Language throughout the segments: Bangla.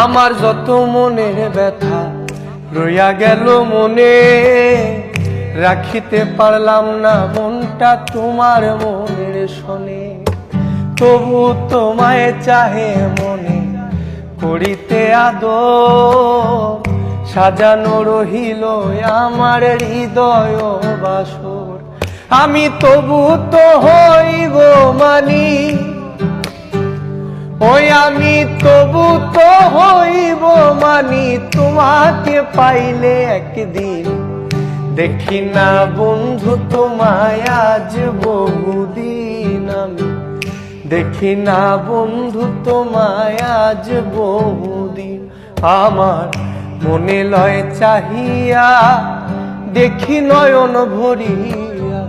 আমার যত মনের ব্যথা রইয়া গেল মনে, রাখিতে পারলাম না মনটা তোমার মনের শোনে। তবু তোমায় চাহে মনে করিতে আদর, সাজানো রহিল আমার হৃদয় বাসর। আমি তবু তো হইব মানি, ওই আমি তবু তো হইব মানি তোমাকে পাইলে একদিন। দেখি না বন্ধু তোমায় আজ বহুদিন, আমি দেখি না বন্ধু তোমায় আজ বহুদিন। আমার মনে লয় চাহিয়া দেখি নয়ন ভরিয়া,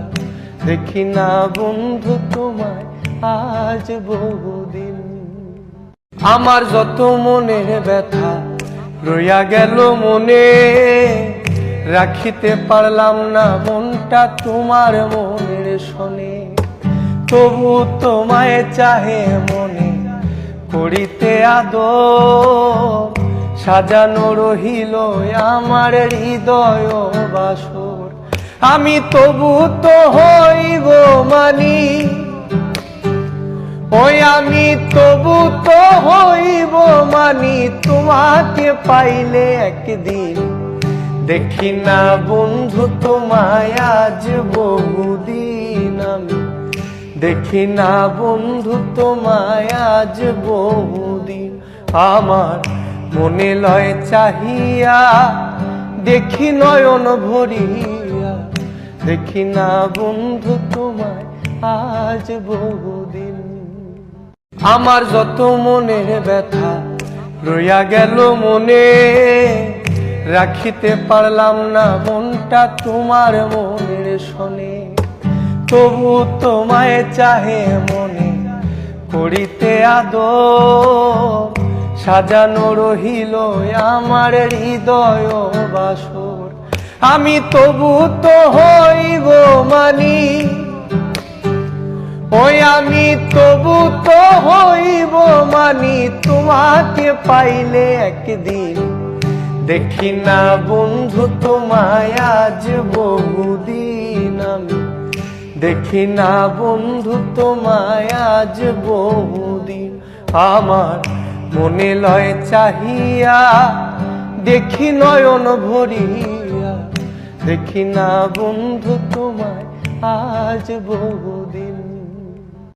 দেখি না বন্ধু তোমায় আজ বহুদিন। আমার যত মনের ব্যথা রইয়া গেল মনে, রাখিতে পারলাম না মনটা তোমার মনের শোনে। তবু তোমায় চাহে মনে করিতে আদর, সাজানো রহিল আমার হৃদয় বাসর। আমি তবু তো হইব মানি, ওই আমি তবু তো হইব মানি তোমাকে পাইলে একদিন। দেখি না বন্ধু তোমায় আজ বহুদিন, আমি দেখি না বন্ধু তোমায় আজ বহুদিন। আমার মনে লয় চাহিয়া দেখি নয়ন ভরিয়া, দেখি না বন্ধু তোমায় আজ বহুদিন। আমার যত মনের ব্যথা রইয়া গেল মনে, রাখিতে পারলাম না মনটা তোমার মনের শোনে। তবু তোমায় চাহে মনে করিতে আদর, সাজানো রহিল আমার হৃদয় বাসর। আমি তবু তো হইব মানি, ওই আমি তবু তো হইব মানি তোমাকে পাইলে একদিন। দেখি না বন্ধু তোমায় আজ বহুদিন, আমি দেখি না বন্ধু তোমায় আজ বহুদিন। আমার মনে লয় চাহিয়া দেখি নয়ন ভরিয়া, দেখি না বন্ধু তোমায় আজ বহুদিন।